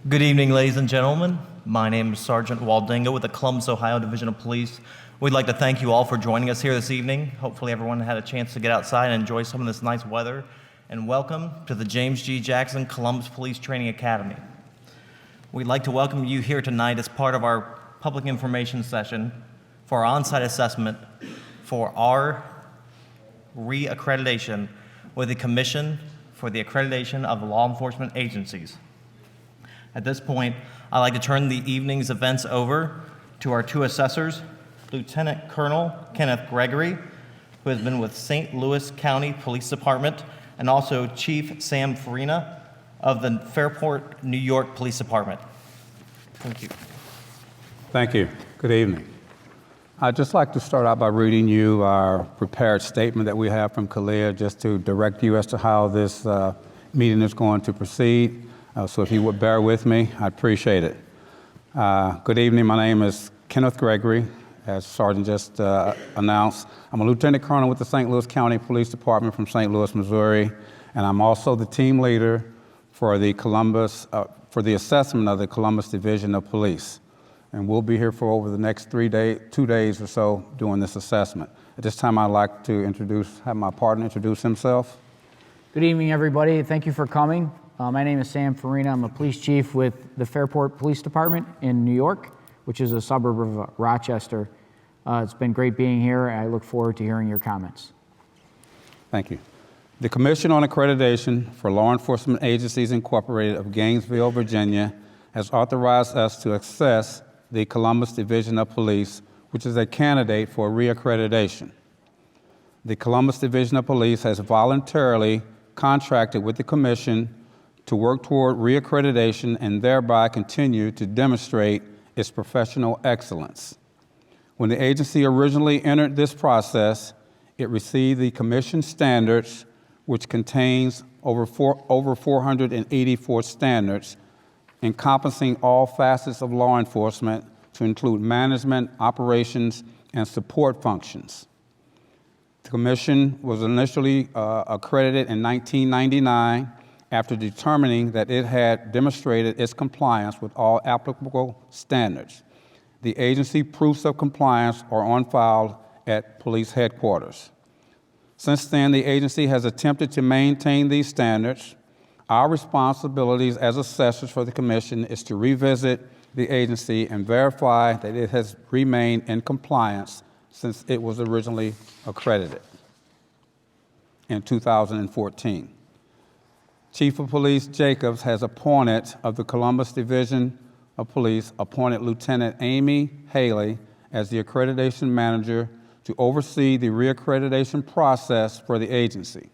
Good evening, ladies and gentlemen. My name is Sergeant Waldinga with the Columbus, Ohio Division of Police. We'd like to thank you all for joining us here this evening. Hopefully everyone had a chance to get outside and enjoy some of this nice weather. And welcome to the James G. Jackson Columbus Police Training Academy. We'd like to welcome you here tonight as part of our public information session for our on-site assessment for our re-accreditation with the Commission for the Accreditation of Law Enforcement Agencies. At this point, I'd like to turn the evening's events over to our two assessors, Lieutenant Colonel Kenneth Gregory, who has been with St. Louis County Police Department, and also Chief Sam Farina of the Fairport, New York Police Department. Thank you. Thank you. Good evening. I'd just like to start out by reading you our prepared statement that we have from CALEA, just to direct you as to how this meeting is going to proceed. So if you would bear with me, I'd appreciate it. Good evening. My name is Kenneth Gregory, as Sergeant just announced. I'm a Lieutenant Colonel with the St. Louis County Police Department from St. Louis, Missouri, and I'm also the team leader for the assessment of the Columbus Division of Police. And we'll be here for over the next 2 days or so doing this assessment. At this time, I'd like to have my partner introduce himself. Good evening, everybody. Thank you for coming. My name is Sam Farina. I'm a police chief with the Fairport Police Department in New York, which is a suburb of Rochester. It's been great being here, and I look forward to hearing your comments. Thank you. The Commission on Accreditation for Law Enforcement Agencies Incorporated of Gainesville, Virginia, has authorized us to assess the Columbus Division of Police, which is a candidate for reaccreditation. The Columbus Division of Police has voluntarily contracted with the Commission to work toward reaccreditation and thereby continue to demonstrate its professional excellence. When the agency originally entered this process, it received the Commission standards, which contains over 484 standards encompassing all facets of law enforcement to include management, operations, and support functions. The Commission was initially accredited in 1999 after determining that it had demonstrated its compliance with all applicable standards. The agency proofs of compliance are on file at police headquarters. Since then, the agency has attempted to maintain these standards. Our responsibilities as assessors for the Commission is to revisit the agency and verify that it has remained in compliance since it was originally accredited in 2014. Chief of Police Jacobs has appointed of the Columbus Division of Police, appointed Lieutenant Amy Haley as the accreditation manager to oversee the reaccreditation process for the agency.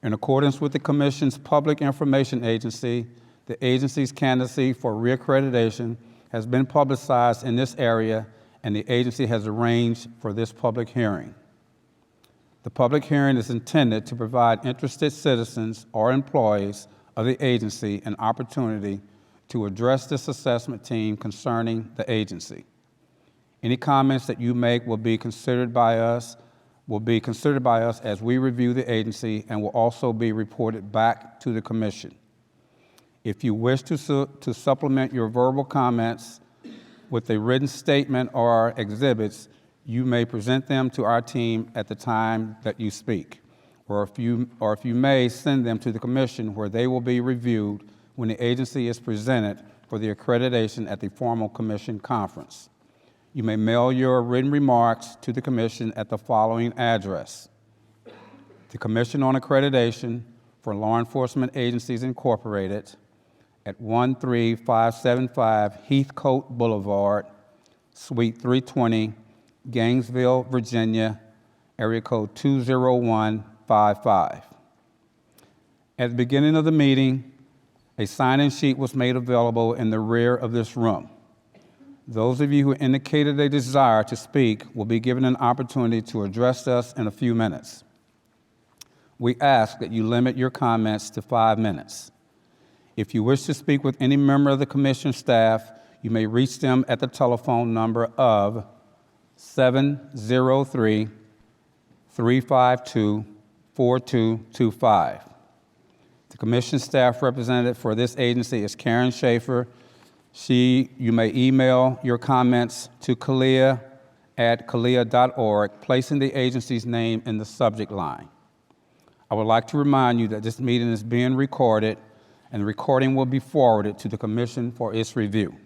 In accordance with the Commission's Public Information Agency, the agency's candidacy for reaccreditation has been publicized in this area, and the agency has arranged for this public hearing. The public hearing is intended to provide interested citizens or employees of the agency an opportunity to address this assessment team concerning the agency. Any comments that you make will be considered by us as we review the agency and will also be reported back to the Commission. If you wish to supplement your verbal comments with a written statement or exhibits, you may present them to our team at the time that you speak, or if you may send them to the Commission, where they will be reviewed when the agency is presented for the accreditation at the formal Commission conference. You may mail your written remarks to the Commission at the following address: the Commission on Accreditation for Law Enforcement Agencies Incorporated at 13575 Heathcote Boulevard, Suite 320, Gainesville, Virginia, area code 20155. At the beginning of the meeting, a sign-in sheet was made available in the rear of this room. Those of you who indicated a desire to speak will be given an opportunity to address us in a few minutes. We ask that you limit your comments to 5 minutes. If you wish to speak with any member of the Commission staff, you may reach them at the telephone number of 703-352-4225. The Commission staff representative for this agency is Karen Schaefer. You may email your comments to CALEA@calea.org, placing the agency's name in the subject line. I would like to remind you that this meeting is being recorded, and the recording will be forwarded to the Commission for its review.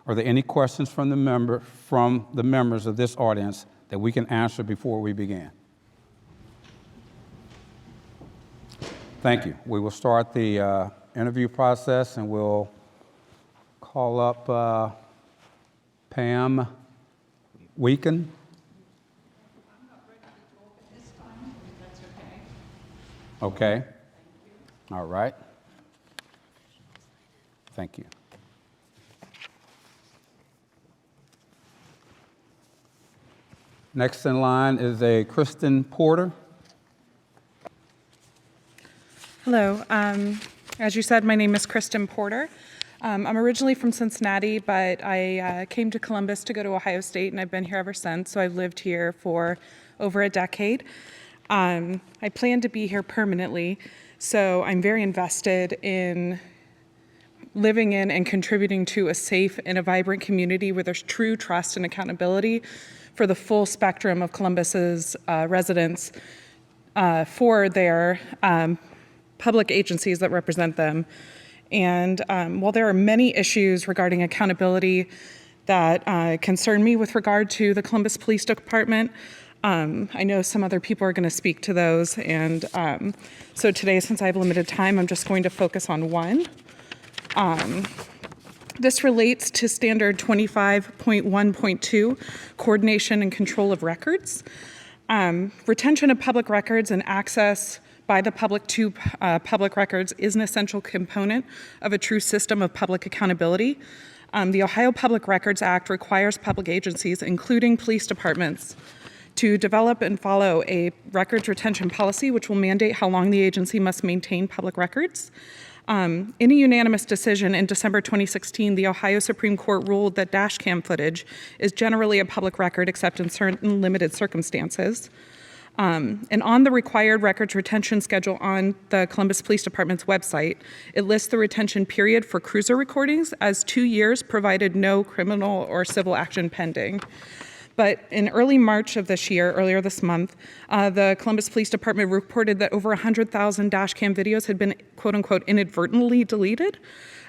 Are there any questions from the members of this audience that we can answer before we begin? Thank you. We will start the interview process, and we'll call up Pam Weeken. Okay. All right. Thank you. Next in line is a Kristen Porter. Hello. As you said, my name is Kristen Porter. I'm originally from Cincinnati, but I came to Columbus to go to Ohio State, and I've been here ever since. So I've lived here for over a decade. I plan to be here permanently, so I'm very invested in living in and contributing to a safe and a vibrant community where there's true trust and accountability for the full spectrum of Columbus's residents for their public agencies that represent them. And while there are many issues regarding accountability that concern me with regard to the Columbus Police Department, I know some other people are going to speak to those. And so today, since I have limited time, I'm just going to focus on one. This relates to Standard 25.1.2, Coordination and Control of Records. Retention of public records and access by the public to public records is an essential component of a true system of public accountability. The Ohio Public Records Act requires public agencies, including police departments, to develop and follow a records retention policy which will mandate how long the agency must maintain public records. In a unanimous decision in December 2016, the Ohio Supreme Court ruled that dash cam footage is generally a public record except in certain limited circumstances. And on the required records retention schedule on the Columbus Police Department's website, it lists the retention period for cruiser recordings as 2 years, provided no criminal or civil action pending. But in early March of this year, earlier this month, the Columbus Police Department reported that over 100,000 dash cam videos had been, quote unquote, inadvertently deleted.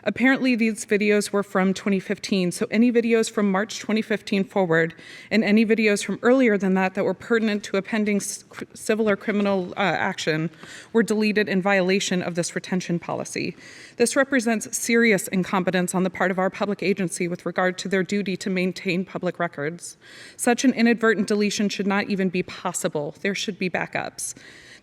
Apparently, these videos were from 2015, so any videos from March 2015 forward and any videos from earlier than that that were pertinent to a pending civil or criminal action were deleted in violation of this retention policy. This represents serious incompetence on the part of our public agency with regard to their duty to maintain public records. Such an inadvertent deletion should not even be possible. There should be backups.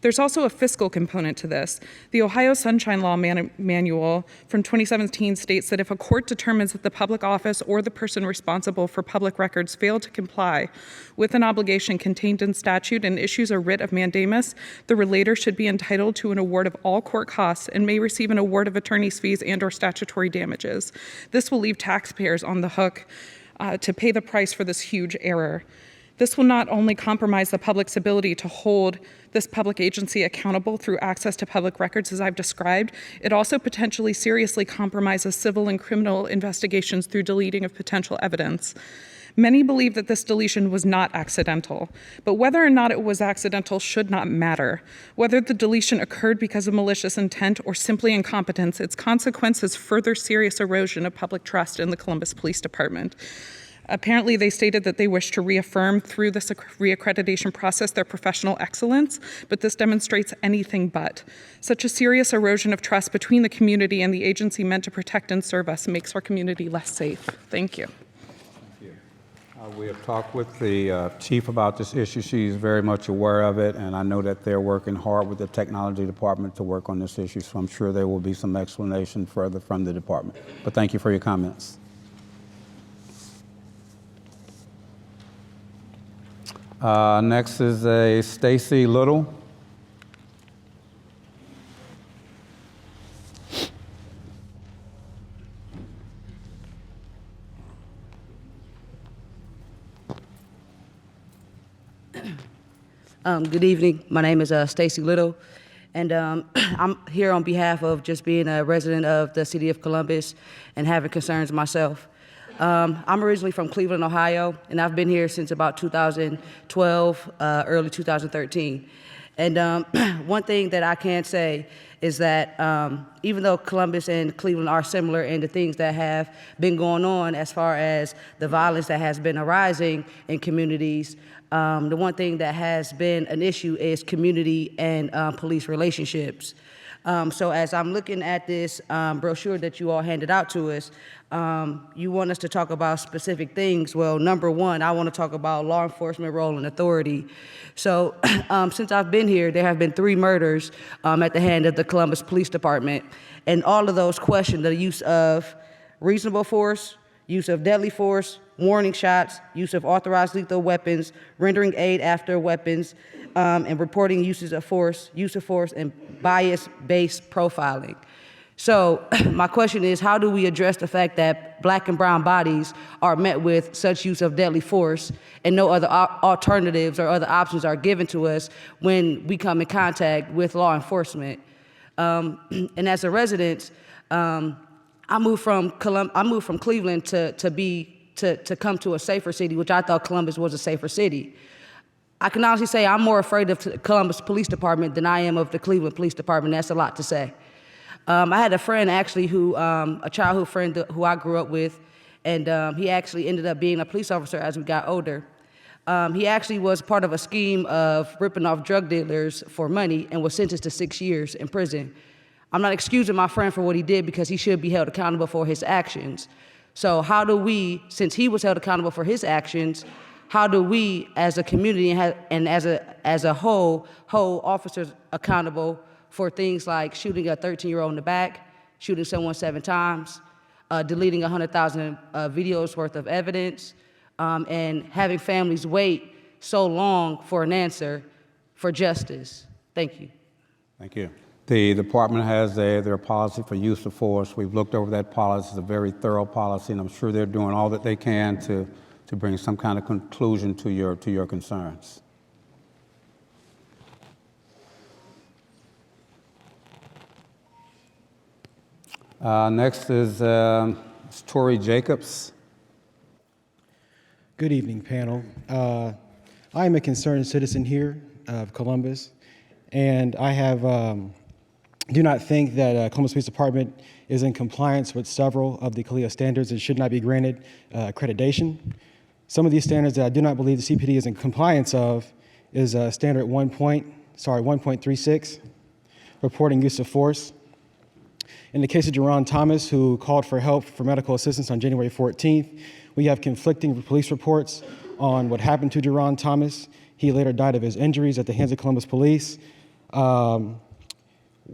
There's also a fiscal component to this. The Ohio Sunshine Law Manual from 2017 states that if a court determines that the public office or the person responsible for public records failed to comply with an obligation contained in statute and issues a writ of mandamus, the relator should be entitled to an award of all court costs and may receive an award of attorney's fees and/or statutory damages. This will leave taxpayers on the hook to pay the price for this huge error. This will not only compromise the public's ability to hold this public agency accountable through access to public records, as I've described, it also potentially seriously compromises civil and criminal investigations through deleting of potential evidence. Many believe that this deletion was not accidental, but whether or not it was accidental should not matter. Whether the deletion occurred because of malicious intent or simply incompetence, its consequence is further serious erosion of public trust in the Columbus Police Department. Apparently, they stated that they wish to reaffirm through this reaccreditation process their professional excellence, but this demonstrates anything but. Such a serious erosion of trust between the community and the agency meant to protect and serve us makes our community less safe. Thank you. Thank you. We have talked with the chief about this issue. She's very much aware of it, and I know that they're working hard with the technology department to work on this issue, so I'm sure there will be some explanation further from the department. But thank you for your comments. Next is a Stacy Little. Good evening. My name is Stacy Little, And I'm here on behalf of just being a resident of the city of Columbus and having concerns myself. I'm originally from Cleveland, Ohio, and I've been here since about 2012, early 2013. And one thing that I can say is that even though Columbus and Cleveland are similar in the things that have been going on as far as the violence that has been arising in communities, the one thing that has been an issue is community and police relationships. So as I'm looking at this brochure that you all handed out to us, you want us to talk about specific things. Well, number one, I want to talk about law enforcement role and authority. So since I've been here, there have been 3 murders at the hand of the Columbus Police Department. And all of those question the use of reasonable force, use of deadly force, warning shots, use of authorized lethal weapons, rendering aid after weapons, and reporting use of force, and bias-based profiling. So my question is, how do we address the fact that Black and brown bodies are met with such use of deadly force and no other alternatives or other options are given to us when we come in contact with law enforcement? And as a resident, I moved from Cleveland to come to a safer city, which I thought Columbus was a safer city. I can honestly say I'm more afraid of the Columbus Police Department than I am of the Cleveland Police Department. That's a lot to say. I had a friend actually a childhood friend who I grew up with, and he actually ended up being a police officer as we got older. He actually was part of a scheme of ripping off drug dealers for money and was sentenced to 6 years in prison. I'm not excusing my friend for what he did because he should be held accountable for his actions. So how do we, since he was held accountable for his actions, how do we as a community and as a whole hold officers accountable for things like shooting a 13-year-old in the back, shooting someone 7 times, deleting 100,000 videos worth of evidence, and having families wait so long for an answer for justice? Thank you. Thank you. The department has their policy for use of force. We've looked over that policy. It's a very thorough policy, and I'm sure they're doing all that they can to bring some kind of conclusion to your concerns. Next is Tori Jacobs. Good evening, panel. I am a concerned citizen here of Columbus, and I do not think that Columbus Police Department is in compliance with several of the CALEA standards and should not be granted accreditation. Some of these standards that I do not believe the CPD is in compliance of is standard 1.36, reporting use of force. In the case of Jerron Thomas, who called for help for medical assistance on January 14th, we have conflicting police reports on what happened to Jerron Thomas. He later died of his injuries at the hands of Columbus Police.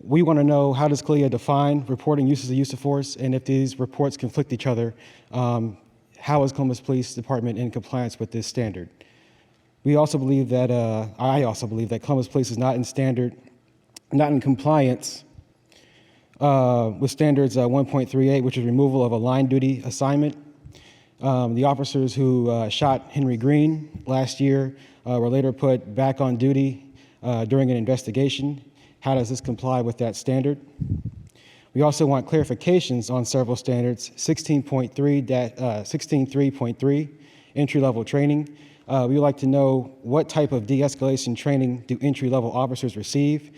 We want to know, how does CALEA define reporting use of force, and if these reports conflict each other, how is Columbus Police Department in compliance with this standard? We also believe that, I also believe that Columbus Police is not in compliance with standards 1.38, which is removal of a line duty assignment. The officers who shot Henry Green last year were later put back on duty during an investigation. How does this comply with that standard? We also want clarifications on several standards. 16.3, entry-level training. We would like to know what type of de-escalation training do entry-level officers receive?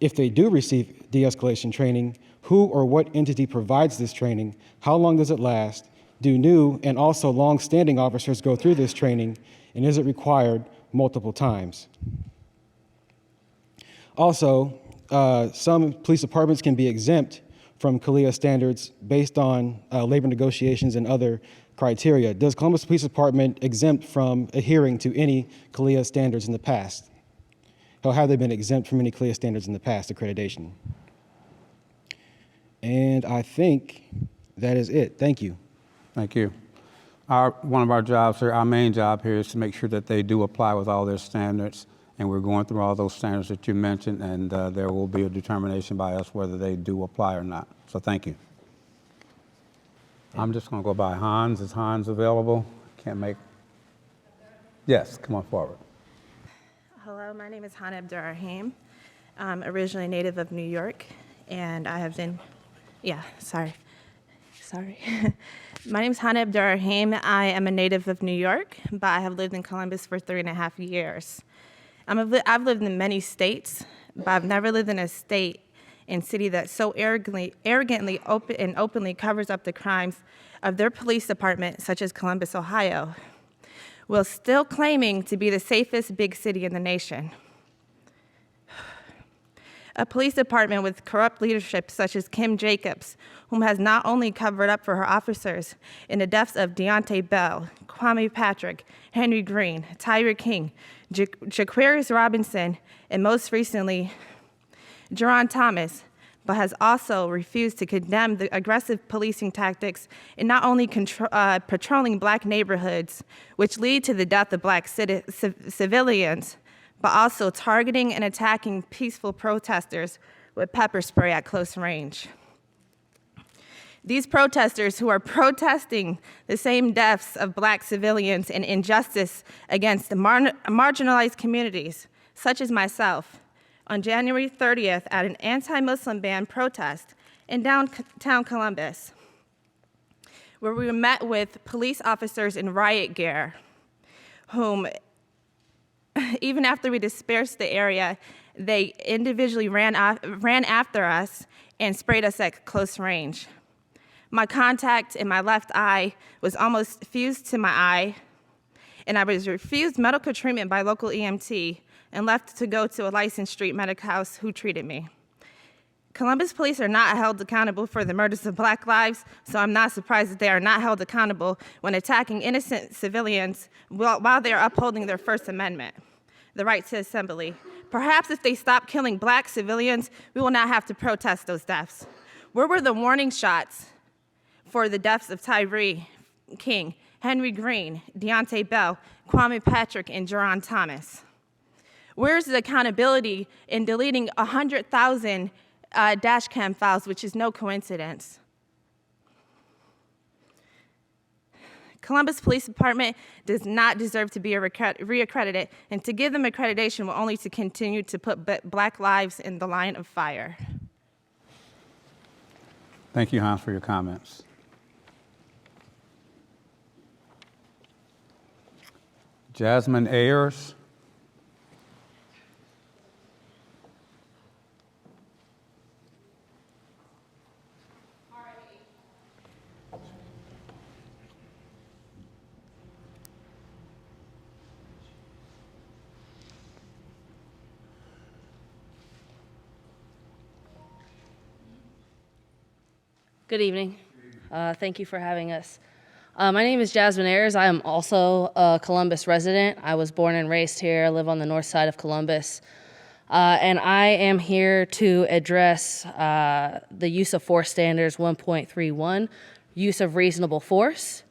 If they do receive de-escalation training, who or what entity provides this training? How long does it last? Do new and also long-standing officers go through this training? And is it required multiple times? Also, some police departments can be exempt from CALEA standards based on labor negotiations and other criteria. Does Columbus Police Department exempt from adhering to any CALEA standards in the past? Or have they been exempt from any CALEA standards in the past, accreditation? And I think that is it. Thank you. Thank you. One of our jobs here, our main job here, is to make sure that they do apply with all their standards. And we're going through all those standards that you mentioned, and there will be a determination by us whether they do apply or not. So thank you. I'm just going to go by Hans. Is Hans available? Can't make. Yes, come on forward. Hello, my name is Hana Abdurrahim, I'm originally a native of New York, and I have been, sorry. My name is Hannah Abdurrahim. I am a native of New York, but I have lived in Columbus for 3.5 years. I've lived in many states, but I've never lived in a state and city that so arrogantly openly covers up the crimes of their police department, such as Columbus, Ohio, while still claiming to be the safest big city in the nation. A police department with corrupt leadership such as Kim Jacobs, whom has not only covered up for her officers in the deaths of Deontay Bell, Kwame Patrick, Henry Green, Tyre King, Jaquarius Robinson, and most recently, Jerron Thomas, but has also refused to condemn the aggressive policing tactics in not only patrolling black neighborhoods, which lead to the death of black civilians, but also targeting and attacking peaceful protesters with pepper spray at close range. These protesters who are protesting the same deaths of black civilians and injustice against marginalized communities, such as myself, on January 30th at an anti-Muslim ban protest in downtown Columbus, where we were met with police officers in riot gear, whom even after we dispersed the area, they individually ran after us and sprayed us at close range. My contact in my left eye was almost fused to my eye, and I was refused medical treatment by local EMT and left to go to a licensed street medic house who treated me. Columbus police are not held accountable for the murders of black lives, so I'm not surprised that they are not held accountable when attacking innocent civilians while they are upholding their First Amendment, the right to assembly. Perhaps if they stop killing black civilians, we will not have to protest those deaths. Where were the warning shots for the deaths of Tyre King, Henry Green, Deontay Bell, Kwame Patrick, and Jerron Thomas? Where's the accountability in deleting 100,000 dash cam files, which is no coincidence? Columbus Police Department does not deserve to be reaccredited, and to give them accreditation will only to continue to put black lives in the line of fire. Thank you, Hans, for your comments. Jasmine Ayers. Good evening. Thank you for having us. My name is Jasmine Ayers. I am also a Columbus resident. I was born and raised here. I live on the north side of Columbus. And I am here to address the use of force standards 1.31, use of reasonable force.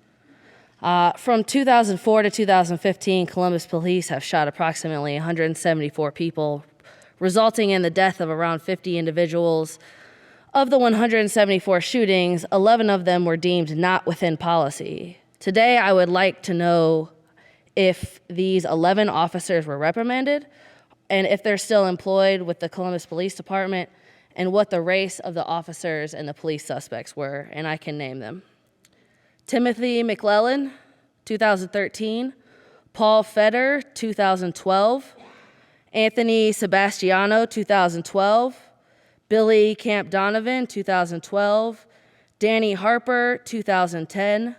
From 2004 to 2015, Columbus police have shot approximately 174 people, resulting in the death of around 50 individuals. Of the 174 shootings, 11 of them were deemed not within policy. Today, I would like to know if these 11 officers were reprimanded and if they're still employed with the Columbus Police Department, and what the race of the officers and the police suspects were, and I can name them. Timothy McClellan, 2013. Paul Feder, 2012. Anthony Sebastiano, 2012. Billy Camp Donovan, 2012. Danny Harper, 2010.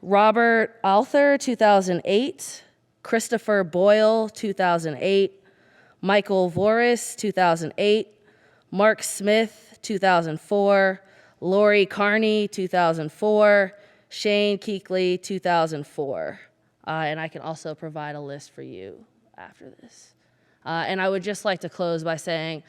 Robert Alther, 2008. Christopher Boyle, 2008. Michael Voris, 2008. Mark Smith, 2004. Lori Carney, 2004. Shane Keekley, 2004. And I can also provide a list for you after this. And I would just like to close by saying,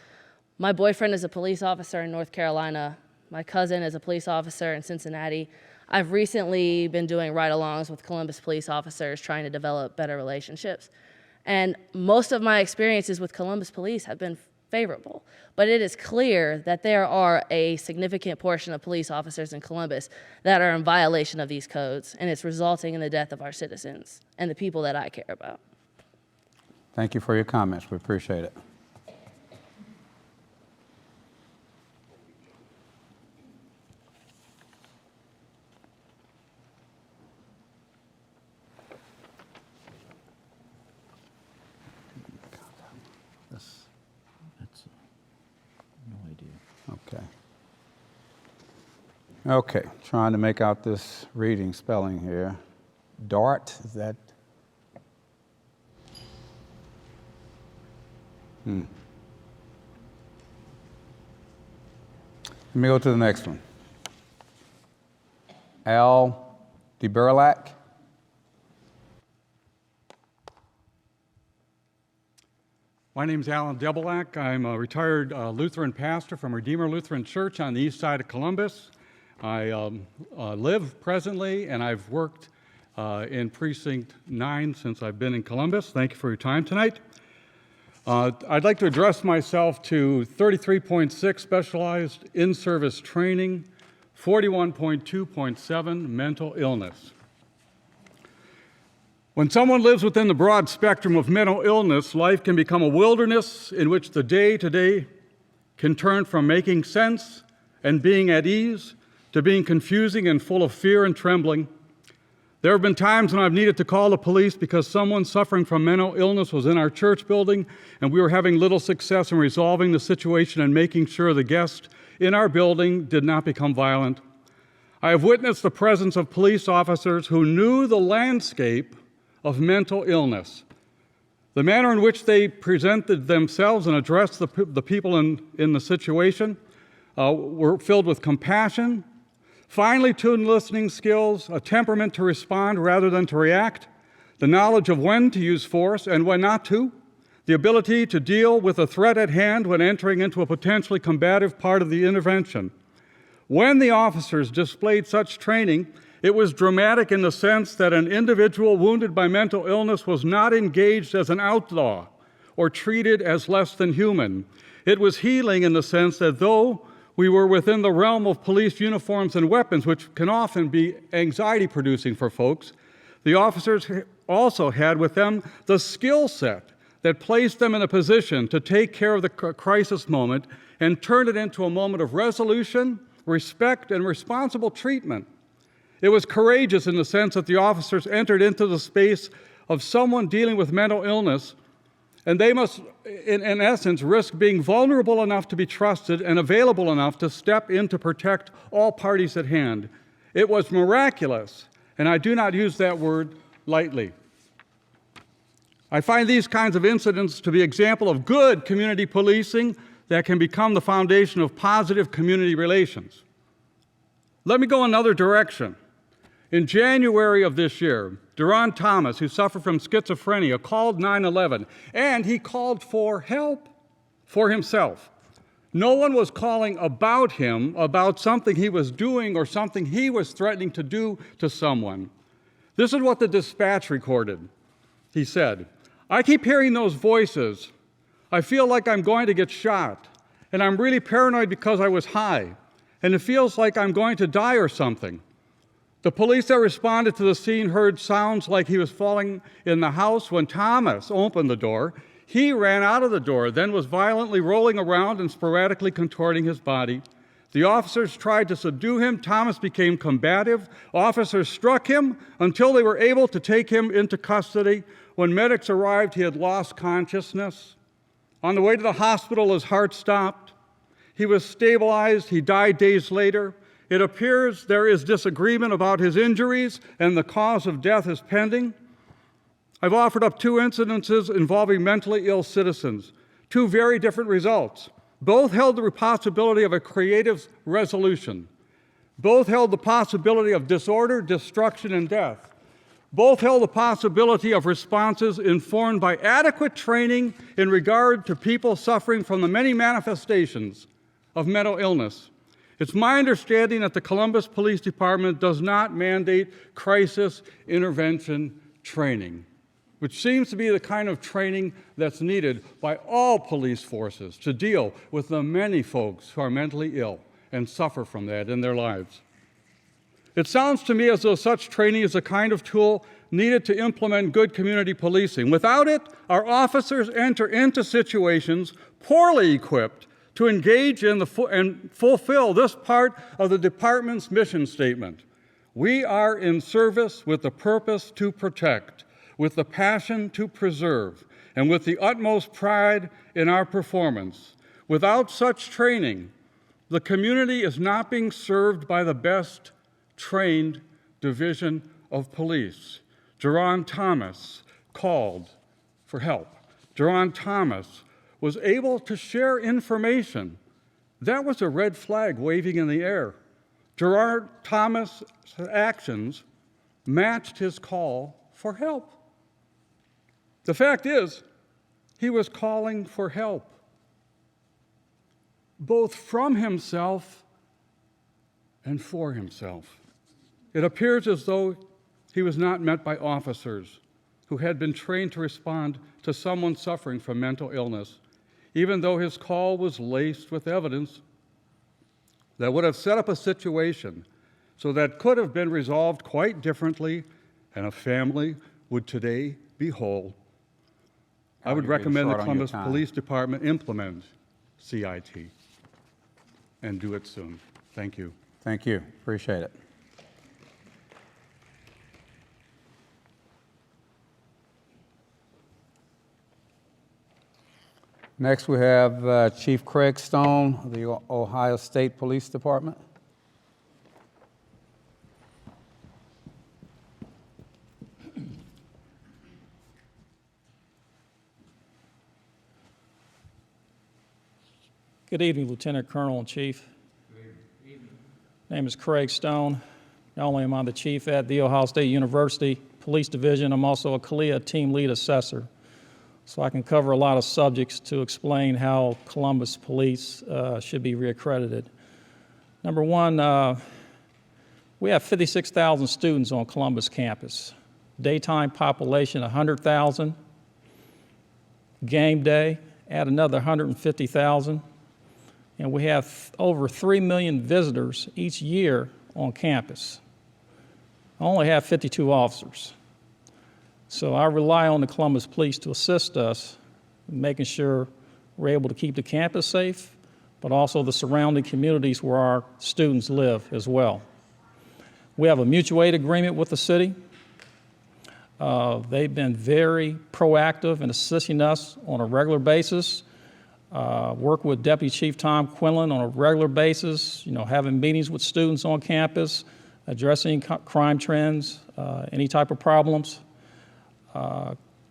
my boyfriend is a police officer in North Carolina. My cousin is a police officer in Cincinnati. I've recently been doing ride-alongs with Columbus police officers trying to develop better relationships. And most of my experiences with Columbus police have been favorable. But it is clear that there are a significant portion of police officers in Columbus that are in violation of these codes, and it's resulting in the death of our citizens and the people that I care about. Thank you for your comments. We appreciate it. Okay, trying to make out this reading spelling here. DART, is that? Let me go to the next one. Al DeBerlac. My name is Alan Debelak. I'm a retired Lutheran pastor from Redeemer Lutheran Church on the east side of Columbus. I live presently, and I've worked in Precinct 9 since I've been in Columbus. Thank you for your time tonight. I'd like to address myself to 33.6 specialized in-service training, 41.2.7 mental illness. When someone lives within the broad spectrum of mental illness, life can become a wilderness in which the day-to-day can turn from making sense and being at ease to being confusing and full of fear and trembling. There have been times when I've needed to call the police because someone suffering from mental illness was in our church building, and we were having little success in resolving the situation and making sure the guest in our building did not become violent. I have witnessed the presence of police officers who knew the landscape of mental illness. The manner in which they presented themselves and addressed the people in the situation were filled with compassion, finely tuned listening skills, a temperament to respond rather than to react, the knowledge of when to use force and when not to, the ability to deal with a threat at hand when entering into a potentially combative part of the intervention. When the officers displayed such training, it was dramatic in the sense that an individual wounded by mental illness was not engaged as an outlaw or treated as less than human. It was healing in the sense that though we were within the realm of police uniforms and weapons, which can often be anxiety-producing for folks, the officers also had with them the skill set that placed them in a position to take care of the crisis moment and turn it into a moment of resolution, respect, and responsible treatment. It was courageous in the sense that the officers entered into the space of someone dealing with mental illness, and they must, in essence, risk being vulnerable enough to be trusted and available enough to step in to protect all parties at hand. It was miraculous, and I do not use that word lightly. I find these kinds of incidents to be an example of good community policing that can become the foundation of positive community relations. Let me go another direction. In January of this year, Duran Thomas, who suffered from schizophrenia, called 911, and he called for help for himself. No one was calling about him, about something he was doing or something he was threatening to do to someone. This is what the dispatch recorded. He said, "I keep hearing those voices. I feel like I'm going to get shot, and I'm really paranoid because I was high, and it feels like I'm going to die or something." The police that responded to the scene heard sounds like he was falling in the house. When Thomas opened the door, he ran out of the door, then was violently rolling around and sporadically contorting his body. The officers tried to subdue him. Thomas became combative. Officers struck him until they were able to take him into custody. When medics arrived, he had lost consciousness. On the way to the hospital, his heart stopped. He was stabilized. He died days later. It appears there is disagreement about his injuries, and the cause of death is pending. I've offered up 2 incidences involving mentally ill citizens, 2 very different results. Both held the possibility of a creative resolution. Both held the possibility of disorder, destruction, and death. Both held the possibility of responses informed by adequate training in regard to people suffering from the many manifestations of mental illness. It's my understanding that the Columbus Police Department does not mandate crisis intervention training, which seems to be the kind of training that's needed by all police forces to deal with the many folks who are mentally ill and suffer from that in their lives. It sounds to me as though such training is a kind of tool needed to implement good community policing. Without it, our officers enter into situations poorly equipped to engage in and fulfill this part of the department's mission statement. We are in service with the purpose to protect, with the passion to preserve, and with the utmost pride in our performance. Without such training, the community is not being served by the best trained division of police. Jerron Thomas called for help. Jerron Thomas was able to share information. That was a red flag waving in the air. Jerron Thomas' actions matched his call for help. The fact is, he was calling for help, both from himself and for himself. It appears as though he was not met by officers who had been trained to respond to someone suffering from mental illness, even though his call was laced with evidence that would have set up a situation so that could have been resolved quite differently, and a family would today be whole. I would recommend the Columbus Police Department implement CIT and do it soon. Thank you. Thank you. Appreciate it. Next, we have Chief Craig Stone of the Ohio State Police Department. Good evening, Lieutenant Colonel and Chief. Good evening. My name is Craig Stone. Not only am I the chief at The Ohio State University Police Division, I'm also a CALEA Team Lead Assessor. So I can cover a lot of subjects to explain how Columbus Police should be reaccredited. Number one, we have 56,000 students on Columbus campus. Daytime population, 100,000. Game day, add another 150,000. And we have over 3 million visitors each year on campus. I only have 52 officers. So I rely on the Columbus Police to assist us in making sure we're able to keep the campus safe, but also the surrounding communities where our students live as well. We have a mutual aid agreement with the city. They've been very proactive in assisting us on a regular basis. Work with Deputy Chief Tom Quinlan on a regular basis, having meetings with students on campus, addressing crime trends, any type of problems.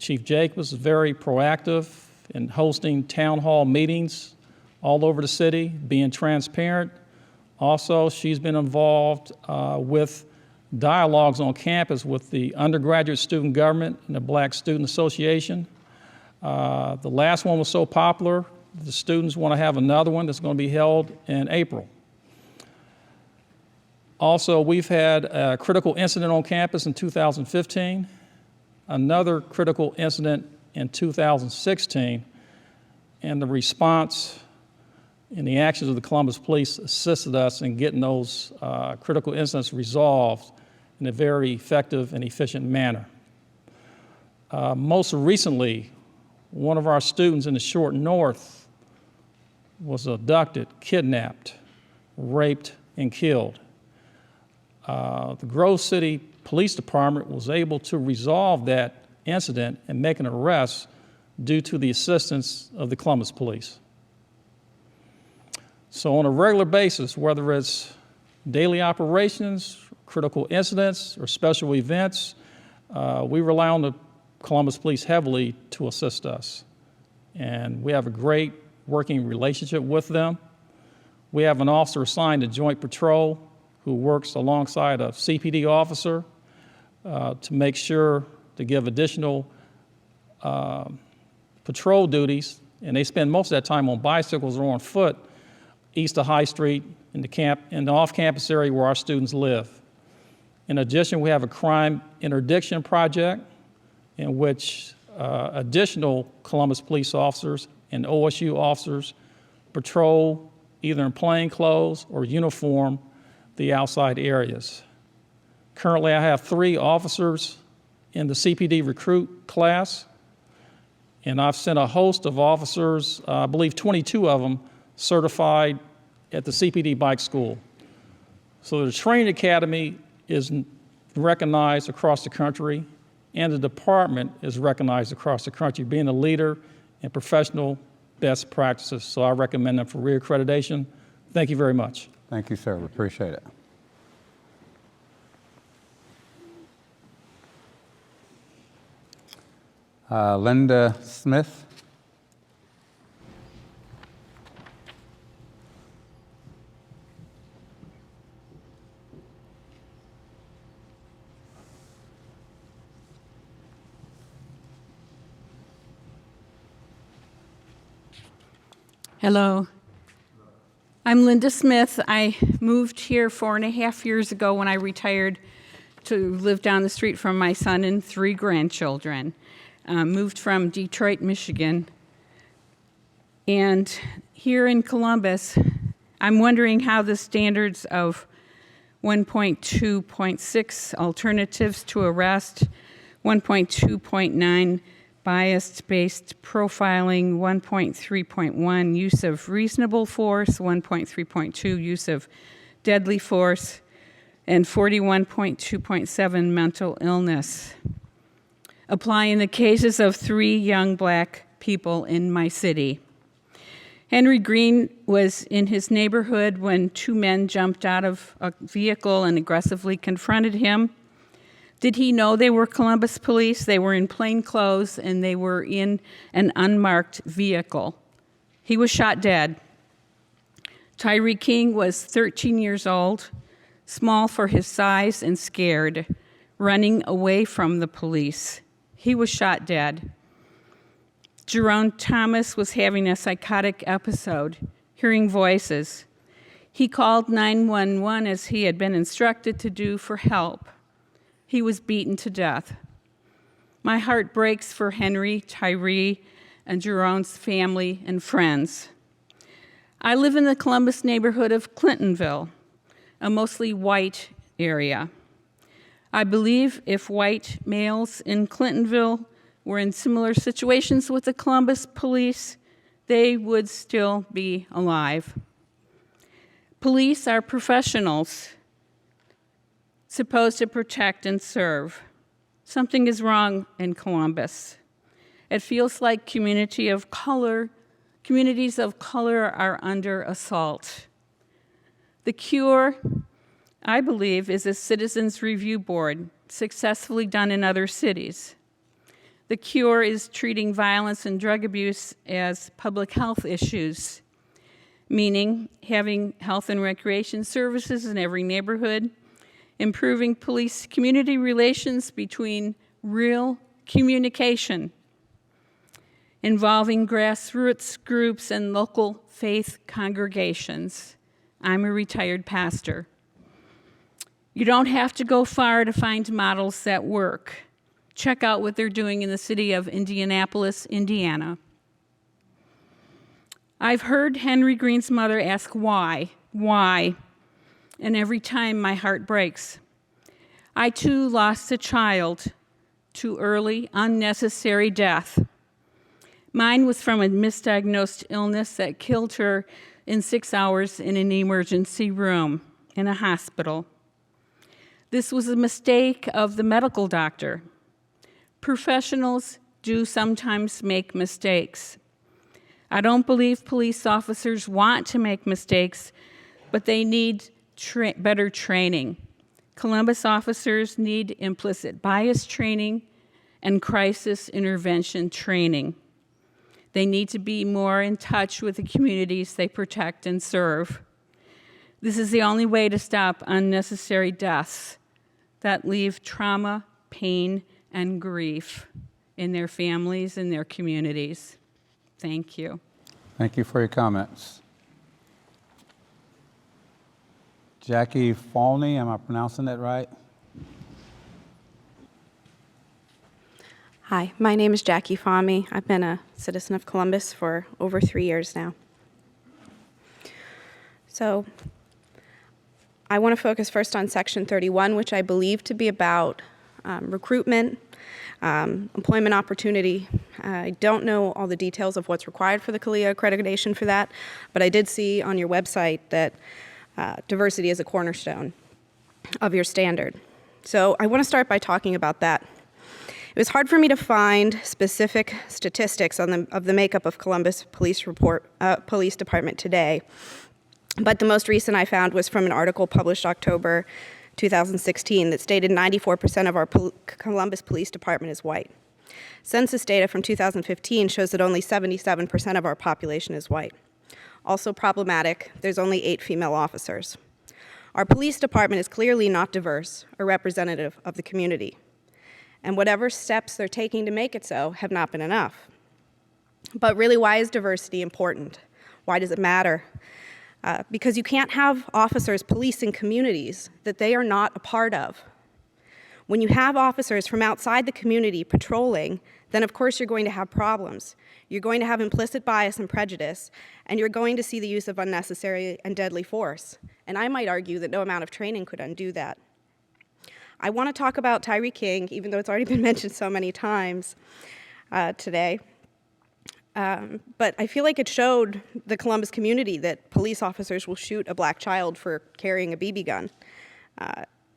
Chief Jacobs is very proactive in hosting town hall meetings all over the city, being transparent. Also, she's been involved with dialogues on campus with the undergraduate student government and the Black Student Association. The last one was so popular, the students want to have another one that's going to be held in April. Also, we've had a critical incident on campus in 2015. Another critical incident in 2016, and the response and the actions of the Columbus Police assisted us in getting those critical incidents resolved in a very effective and efficient manner. Most recently, one of our students in the Short North was abducted, kidnapped, raped, and killed. The Grove City Police Department was able to resolve that incident and make an arrest due to the assistance of the Columbus Police. So on a regular basis, whether it's daily operations, critical incidents, or special events, we rely on the Columbus Police heavily to assist us. And we have a great working relationship with them. We have an officer assigned to Joint Patrol who works alongside a CPD officer to make sure to give additional patrol duties, and they spend most of that time on bicycles or on foot east of High Street in the off-campus area where our students live. In addition, we have a crime interdiction project in which additional Columbus police officers and OSU officers patrol either in plain clothes or uniform the outside areas. Currently, I have 3 officers in the CPD recruit class, and I've sent a host of officers, I believe 22 of them, certified at the CPD bike school. So the training academy is recognized across the country, and the department is recognized across the country, being a leader in professional best practices. So I recommend them for reaccreditation. Thank you very much. Thank you, sir. We appreciate it. Linda Smith. Hello. I'm Linda Smith. I moved here 4.5 years ago when I retired to live down the street from my son and 3 grandchildren. Moved from Detroit, Michigan. And here in Columbus, I'm wondering how the standards of 1.2.6 alternatives to arrest, 1.2.9 bias-based profiling, 1.3.1 use of reasonable force, 1.3.2 use of deadly force, and 41.2.7 mental illness apply in the cases of 3 young black people in my city. Henry Green was in his neighborhood when 2 men jumped out of a vehicle and aggressively confronted him. Did he know they were Columbus police? They were in plain clothes and they were in an unmarked vehicle. He was shot dead. Tyree King was 13 years old, small for his size and scared, running away from the police. He was shot dead. Jerome Thomas was having a psychotic episode, hearing voices. He called 911 as he had been instructed to do for help. He was beaten to death. My heart breaks for Henry, Tyree, and Jerome's family and friends. I live in the Columbus neighborhood of Clintonville, a mostly white area. I believe if white males in Clintonville were in similar situations with the Columbus police, they would still be alive. Police are professionals supposed to protect and serve. Something is wrong in Columbus. It feels like communities of color are under assault. The cure, I believe, is a citizens review board, successfully done in other cities. The cure is treating violence and drug abuse as public health issues, meaning having health and recreation services in every neighborhood, improving police-community relations between real communication, involving grassroots groups and local faith congregations. I'm a retired pastor. You don't have to go far to find models that work. Check out what they're doing in the city of Indianapolis, Indiana. I've heard Henry Green's mother ask why, and every time my heart breaks. I too lost a child to early, unnecessary death. Mine was from a misdiagnosed illness that killed her in 6 hours in an emergency room in a hospital. This was a mistake of the medical doctor. Professionals do sometimes make mistakes. I don't believe police officers want to make mistakes, but they need better training. Columbus officers need implicit bias training and crisis intervention training. They need to be more in touch with the communities they protect and serve. This is the only way to stop unnecessary deaths that leave trauma, pain, and grief in their families and their communities. Thank you. Thank you for your comments. Jackie Falney, am I pronouncing that right? Hi, my name is Jackie Fahmy. I've been a citizen of Columbus for over 3 years now. So I want to focus first on Section 31, which I believe to be about recruitment, employment opportunity. I don't know all the details of what's required for the CALEA accreditation for that, but I did see on your website that diversity is a cornerstone of your standard. So I want to start by talking about that. It was hard for me to find specific statistics of the makeup of Columbus Police Department today. But the most recent I found was from an article published October 2016 that stated 94% of our Columbus Police Department is white. Census data from 2015 shows that only 77% of our population is white. Also problematic, there's only 8 female officers. Our police department is clearly not diverse or representative of the community. And whatever steps they're taking to make it so have not been enough. But really, why is diversity important? Why does it matter? Because you can't have officers policing communities that they are not a part of. When you have officers from outside the community patrolling, then of course you're going to have problems. You're going to have implicit bias and prejudice, and you're going to see the use of unnecessary and deadly force. And I might argue that no amount of training could undo that. I want to talk about Tyree King, even though it's already been mentioned so many times today. But I feel like it showed the Columbus community that police officers will shoot a black child for carrying a BB gun.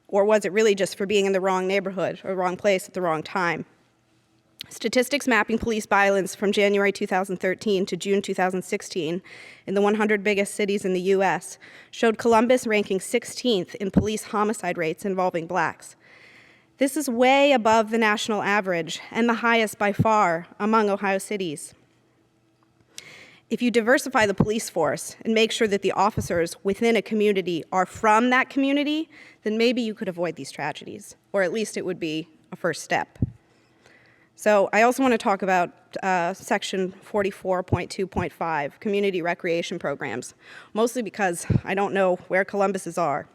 Or was it really just for being in the wrong neighborhood or wrong place at the wrong time? Statistics mapping police violence from January 2013 to June 2016 in the 100 biggest cities in the U.S. showed Columbus ranking 16th in police homicide rates involving blacks. This is way above the national average and the highest by far among Ohio cities. If you diversify the police force and make sure that the officers within a community are from that community, then maybe you could avoid these tragedies, or at least it would be a first step. So I also want to talk about section 44.2.5, community recreation programs, mostly because I don't know where Columbus's are.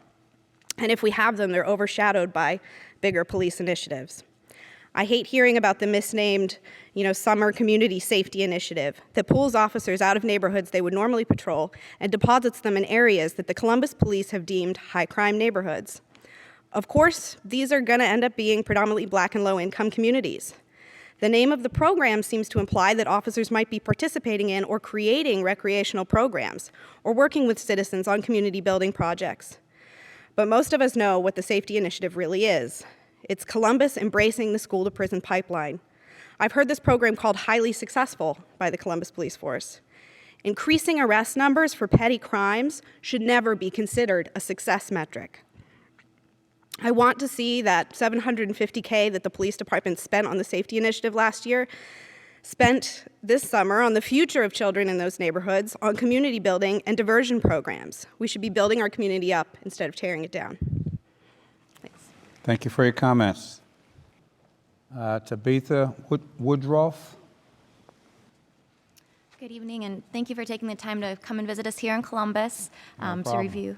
And if we have them, they're overshadowed by bigger police initiatives. I hate hearing about the misnamed, summer community safety initiative that pulls officers out of neighborhoods they would normally patrol and deposits them in areas that the Columbus police have deemed high crime neighborhoods. Of course, these are going to end up being predominantly black and low income communities. The name of the program seems to imply that officers might be participating in or creating recreational programs or working with citizens on community building projects. But most of us know what the safety initiative really is. It's Columbus embracing the school-to-prison pipeline. I've heard this program called highly successful by the Columbus Police Force. Increasing arrest numbers for petty crimes should never be considered a success metric. I want to see that $750K that the police department spent on the safety initiative last year spent this summer on the future of children in those neighborhoods, on community building and diversion programs. We should be building our community up instead of tearing it down. Thanks. Thank you for your comments. Tabitha Woodruff. Good evening, and thank you for taking the time to come and visit us here in Columbus to review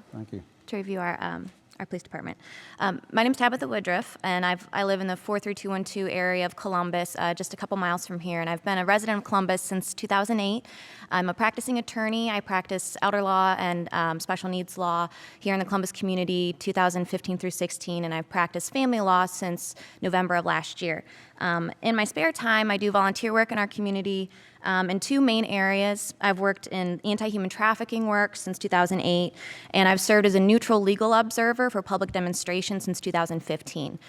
our police department. My name is Tabitha Woodruff, and I live in the 43212 area of Columbus, just a couple miles from here, and I've been a resident of Columbus since 2008. I'm a practicing attorney. I practice elder law and special needs law here in the Columbus community 2015 through 16, and I've practiced family law since November of last year. In my spare time, I do volunteer work in our community in 2 main areas. I've worked in anti-human trafficking work since 2008, and I've served as a neutral legal observer for public demonstrations since 2015.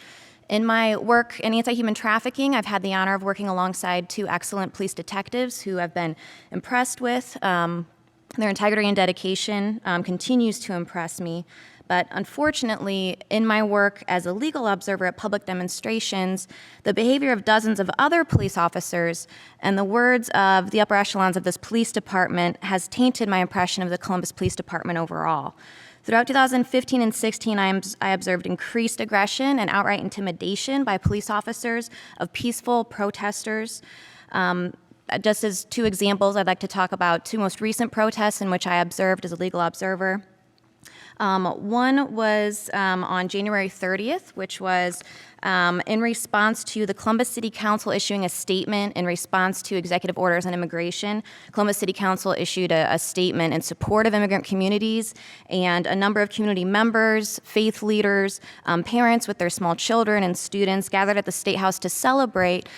In my work in anti-human trafficking, I've had the honor of working alongside 2 excellent police detectives who I've been impressed with. Their integrity and dedication continues to impress me. But unfortunately, in my work as a legal observer at public demonstrations, the behavior of dozens of other police officers and the words of the upper echelons of this police department has tainted my impression of the Columbus Police Department overall. Throughout 2015 and 16, I observed increased aggression and outright intimidation by police officers of peaceful protesters. Just as 2 examples, I'd like to talk about 2 most recent protests in which I observed as a legal observer. One was on January 30th, which was in response to the Columbus City Council issuing a statement in response to executive orders on immigration. Columbus City Council issued a statement in support of immigrant communities, and a number of community members, faith leaders, parents with their small children, and students gathered at the State House to celebrate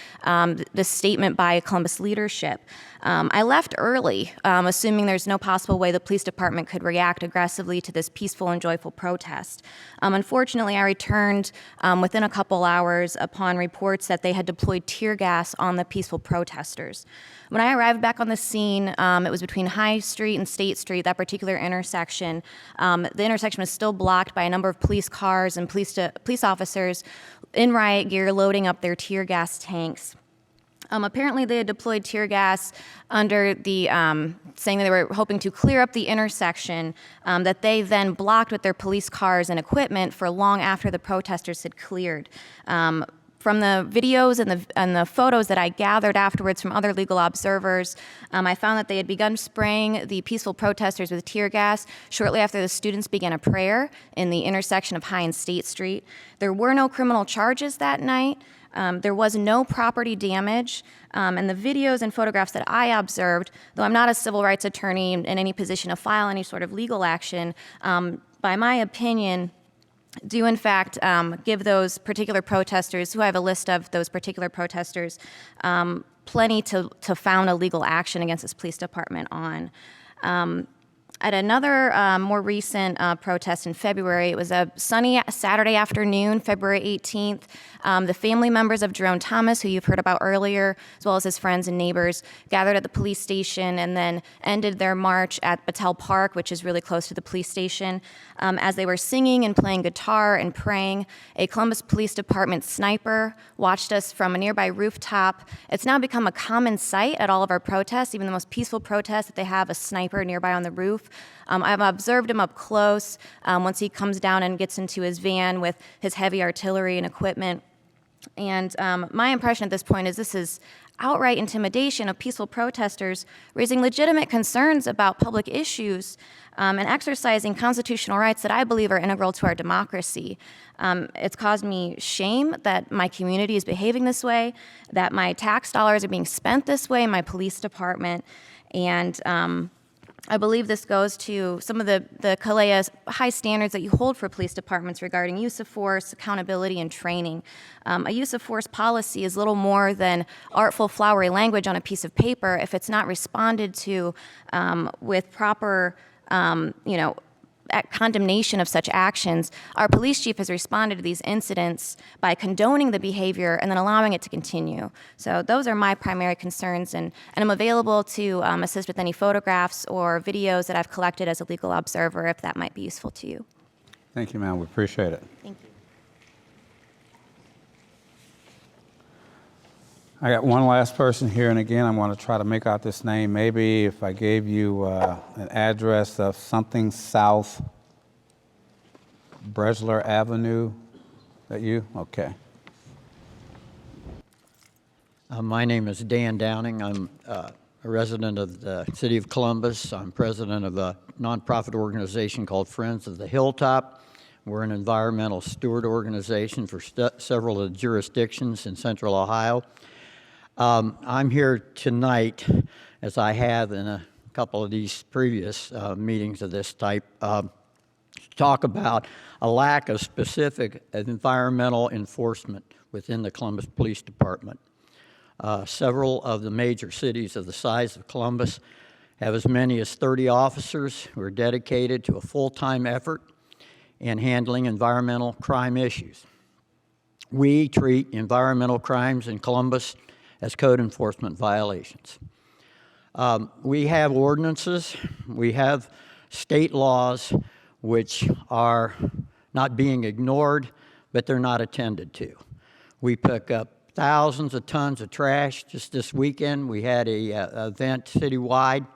this statement by Columbus leadership. I left early, assuming there's no possible way the police department could react aggressively to this peaceful and joyful protest. Unfortunately, I returned within a couple couple hours upon reports that they had deployed tear gas on the peaceful protesters. When I arrived back on the scene, it was between High Street and State Street, that particular intersection. The intersection was still blocked by a number of police cars and police officers in riot gear loading up their tear gas tanks. Apparently, they had deployed tear gas under the, saying that they were hoping to clear up the intersection that they then blocked with their police cars and equipment for long after the protesters had cleared. From the videos and the photos that I gathered afterwards from other legal observers, I found that they had begun spraying the peaceful protesters with tear gas shortly after the students began a prayer in the intersection of High and State Street. There were no criminal charges that night. There was no property damage, and the videos and photographs that I observed, though I'm not a civil rights attorney in any position to file any sort of legal action, by my opinion, do in fact give those particular protesters, who I have a list of those particular protesters, plenty to found a legal action against this police department on. At another more recent protest in February, it was a sunny Saturday afternoon, February 18th. The family members of Jerome Thomas, who you've heard about earlier, as well as his friends and neighbors, gathered at the police station and then ended their march at Battelle Park, which is really close to the police station. As they were singing and playing guitar and praying, a Columbus Police Department sniper watched us from a nearby rooftop. It's now become a common sight at all of our protests, even the most peaceful protests, that they have a sniper nearby on the roof. I've observed him up close once he comes down and gets into his van with his heavy artillery and equipment. And my impression at this point is this is outright intimidation of peaceful protesters raising legitimate concerns about public issues and exercising constitutional rights that I believe are integral to our democracy. It's caused me shame that my community is behaving this way, that my tax dollars are being spent this way in my police department, and I believe this goes to some of the CALEA high standards that you hold for police departments regarding use of force, accountability, and training. A use of force policy is little more than artful, flowery language on a piece of paper if it's not responded to with proper, condemnation of such actions. Our police chief has responded to these incidents by condoning the behavior and then allowing it to continue. So those are my primary concerns, and I'm available to assist with any photographs or videos that I've collected as a legal observer if that might be useful to you. Thank you, ma'am. We appreciate it. Thank you. I got one last person here, and again, I'm going to try to make out this name. Maybe if I gave you an address of something South Bresler Avenue, that you? Okay. My name is Dan Downing. I'm a resident of the city of Columbus. I'm president of a nonprofit organization called Friends of the Hilltop. We're an environmental steward organization for several of the jurisdictions in central Ohio. I'm here tonight, as I have in a couple of these previous meetings of this type, to talk about a lack of specific environmental enforcement within the Columbus Police Department. Several of the major cities of the size of Columbus have as many as 30 officers who are dedicated to a full-time effort in handling environmental crime issues. We treat environmental crimes in Columbus as code enforcement violations. We have ordinances, we have state laws which are not being ignored, but they're not attended to. We pick up thousands of tons of trash. Just this weekend, we had an event citywide,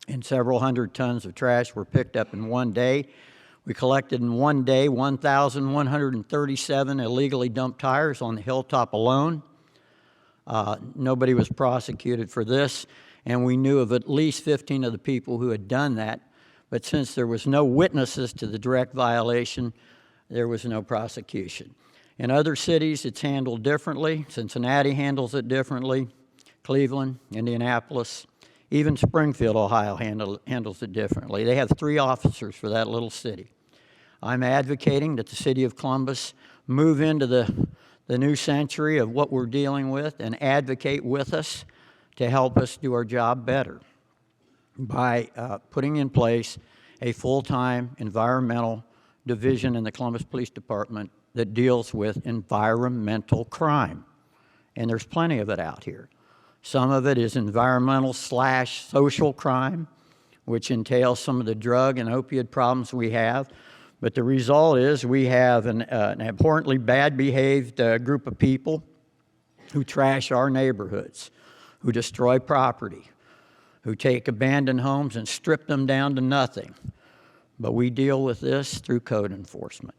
and several hundred tons of trash were picked up in one day. We collected in one day 1,137 illegally dumped tires on the hilltop alone. Nobody was prosecuted for this, and we knew of at least 15 of the people who had done that. But since there was no witnesses to the direct violation, there was no prosecution. In other cities, it's handled differently. Cincinnati handles it differently. Cleveland, Indianapolis, even Springfield, Ohio handles it differently. They have 3 officers for that little city. I'm advocating that the city of Columbus move into the new century of what we're dealing with and advocate with us to help us do our job better by putting in place a full-time environmental division in the Columbus Police Department that deals with environmental crime. And there's plenty of it out here. Some of it is environmental/social crime, which entails some of the drug and opiate problems we have. But the result is we have an abhorrently bad behaved group of people who trash our neighborhoods, who destroy property, who take abandoned homes and strip them down to nothing. But we deal with this through code enforcement.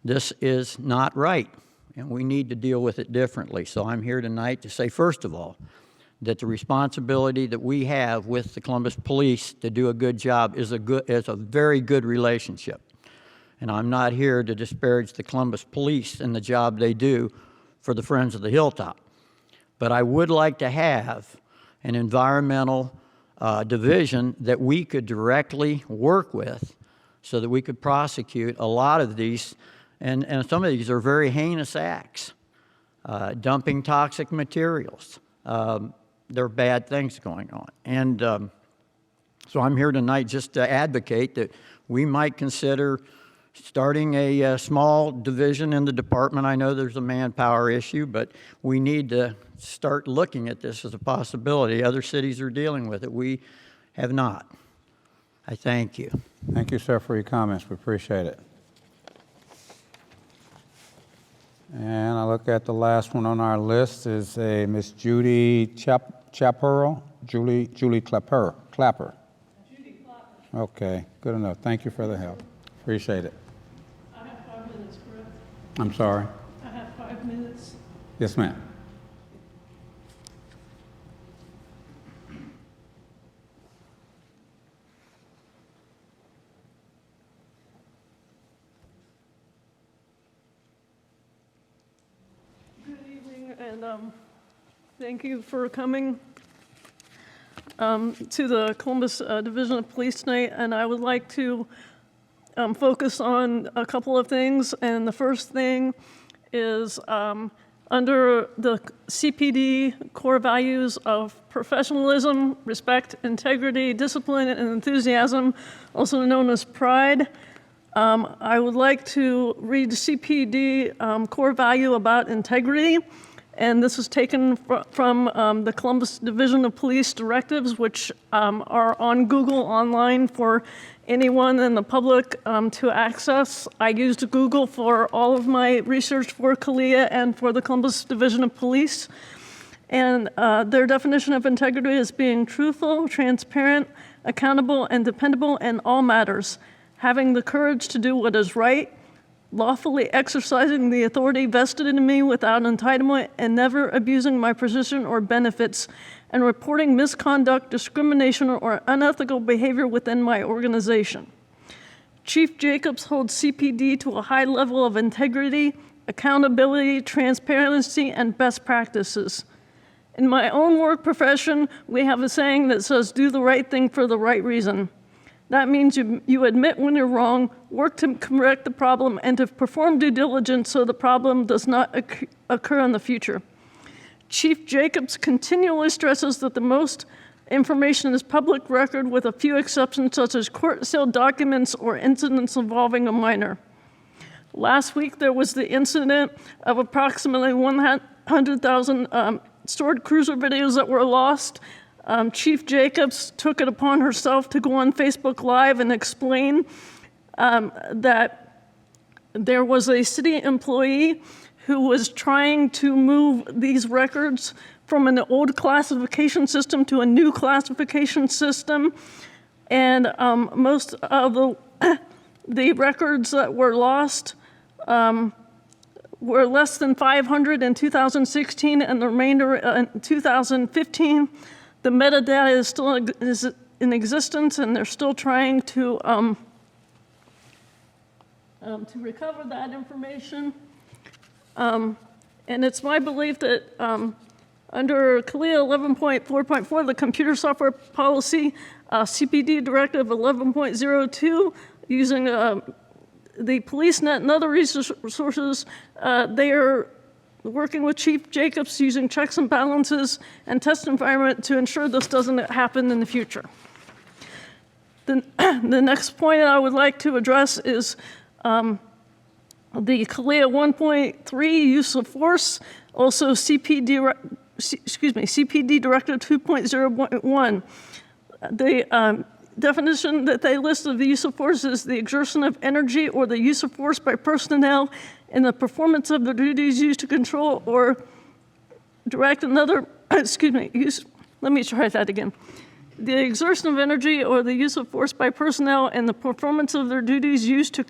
This is not right, and we need to deal with it differently. So I'm here tonight to say, first of all, that the responsibility that we have with the Columbus Police to do a good job is a very good relationship. And I'm not here to disparage the Columbus Police and the job they do for the Friends of the Hilltop. But I would like to have an environmental division that we could directly work with so that we could prosecute a lot of these, and some of these are very heinous acts, dumping toxic materials. There are bad things going on. And so I'm here tonight just to advocate that we might consider starting a small division in the department. I know there's a manpower issue, but we need to start looking at this as a possibility. Other cities are dealing with it. We have not. I thank you. Thank you, sir, for your comments. We appreciate it. And I look at the last one on our list is a Miss Judy Clapper. Judy Clapper. Judy Clapper. Okay, good enough. Thank you for the help. Appreciate it. I have 5 minutes, correct? I'm sorry. I have 5 minutes. Yes, ma'am. And thank you for coming to the Columbus Division of Police tonight. And I would like to focus on a couple of things. And the first thing is under the CPD core values of professionalism, respect, integrity, discipline, and enthusiasm, also known as pride. I would like to read the CPD core value about integrity. And this is taken from the Columbus Division of Police directives, which are on Google online for anyone in the public to access. I used Google for all of my research for CALEA and for the Columbus Division of Police. And their definition of integrity is being truthful, transparent, accountable, and dependable in all matters, having the courage to do what is right, lawfully exercising the authority vested in me without entitlement, and never abusing my position or benefits, and reporting misconduct, discrimination, or unethical behavior within my organization. Chief Jacobs holds CPD to a high level of integrity, accountability, transparency, and best practices. In my own work profession, we have a saying that says, do the right thing for the right reason. That means you admit when you're wrong, work to correct the problem, and to perform due diligence so the problem does not occur in the future. Chief Jacobs continually stresses that the most information is public record with a few exceptions such as court-sealed documents or incidents involving a minor. Last week there was the incident of approximately 100,000 stored cruiser videos that were lost. Chief Jacobs took it upon herself to go on Facebook Live and explain that there was a city employee who was trying to move these records from an old classification system to a new classification system. And most of the records that were lost were less than 500 in 2016 and the remainder in 2015. The metadata is still in existence, and they're still trying to recover that information. And it's my belief that under CALEA 11.4.4, the Computer Software Policy, CPD Directive 11.02, using the PoliceNet and other resources, they are working with Chief Jacobs using checks and balances and test environment to ensure this doesn't happen in the future. The next point I would like to address is the CALEA 1.3 use of force, also CPD Directive 2.0.1. The definition that they list of the use of force is the exertion of energy or the use of force by personnel in the performance of the duties used to control or direct another, let me try that again. The exertion of energy or the use of force by personnel in the performance of their duties used to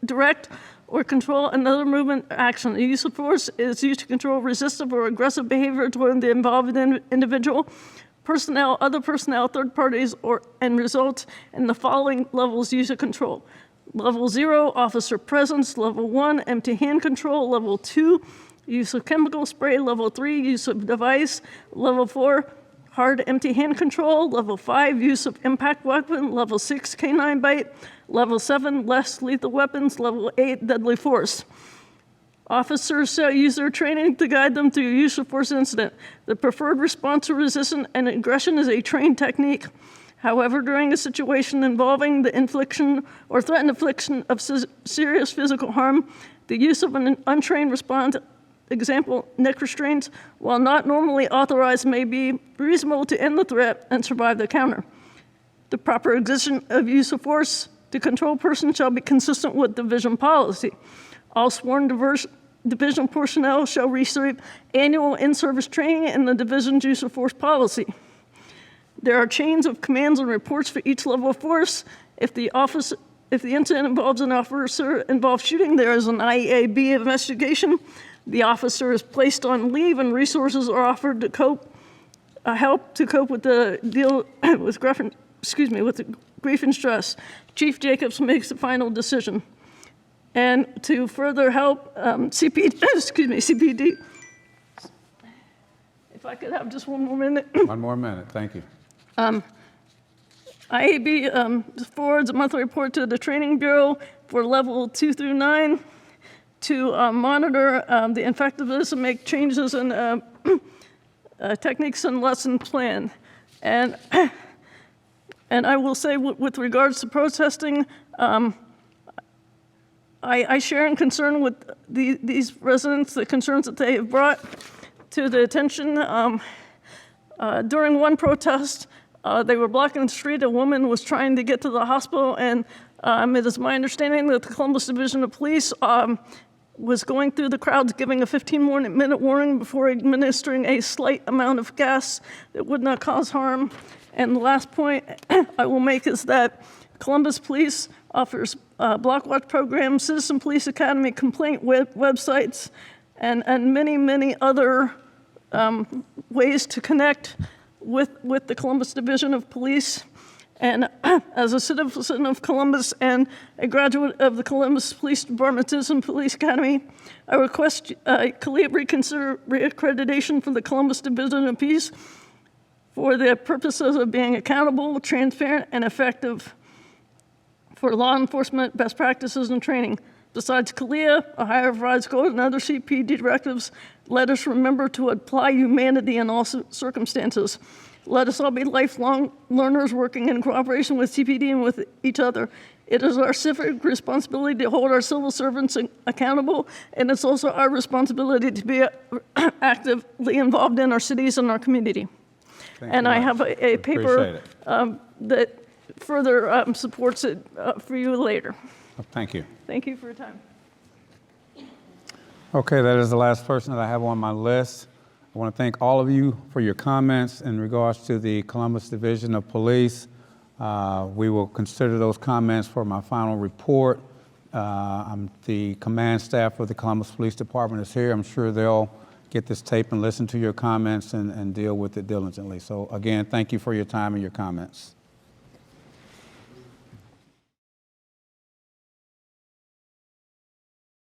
direct or control another movement or action. The use of force is used to control resistive or aggressive behavior toward the involved individual, personnel, other personnel, third parties, and results in the following levels used to control. Level 0, officer presence. Level 1, empty hand control. Level 2, use of chemical spray. Level 3, use of device. Level 4, hard empty hand control. Level 5, use of impact weapon. Level 6, canine bite. Level 7, less lethal weapons. Level 8, deadly force. Officers shall use their training to guide them through use of force incident. The preferred response to resistance and aggression is a trained technique. However, during a situation involving the infliction or threatened infliction of serious physical harm, the use of an untrained response, example, neck restraints, while not normally authorized, may be reasonable to end the threat and survive the counter. The proper exertion of use of force to control persons shall be consistent with division policy. All sworn division personnel shall receive annual in-service training in the division's use of force policy. There are chains of commands and reports for each level of force. If the incident involves an officer-involved shooting, there is an IAB investigation. The officer is placed on leave, and resources are offered to help to cope with the deal with grief and stress. Chief Jacobs makes the final decision. And to further help CPD, if I could have just one more minute. One more minute, thank you. IAB forwards a monthly report to the Training Bureau for level 2 through 9 to monitor the effectiveness and make changes in techniques and lesson plan. And I will say with regards to protesting, I share in concern with these residents, the concerns that they have brought to the attention. During one protest, they were blocking the street. A woman was trying to get to the hospital, and it is my understanding that the Columbus Division of Police was going through the crowds, giving a 15-minute warning before administering a slight amount of gas that would not cause harm. And the last point I will make is that Columbus Police offers block watch programs, Citizen Police Academy complaint websites, and many, many other ways to connect with the Columbus Division of Police. And as a citizen of Columbus and a graduate of the Columbus Police Department Citizen Police Academy, I request CALEA reconsider reaccreditation for the Columbus Division of Peace for the purposes of being accountable, transparent, and effective for law enforcement best practices and training. Besides CALEA, Ohio Revised Code, and other CPD directives, let us remember to apply humanity in all circumstances. Let us all be lifelong learners working in cooperation with CPD and with each other. It is our civic responsibility to hold our civil servants accountable, and it's also our responsibility to be actively involved in our cities and our community. And I have a paper that further supports it for you later. Thank you. Thank you for your time. Okay, that is the last person that I have on my list. I want to thank all of you for your comments in regards to the Columbus Division of Police. We will consider those comments for my final report. The command staff of the Columbus Police Department is here. I'm sure they'll get this tape and listen to your comments and deal with it diligently. So again, thank you for your time and your comments.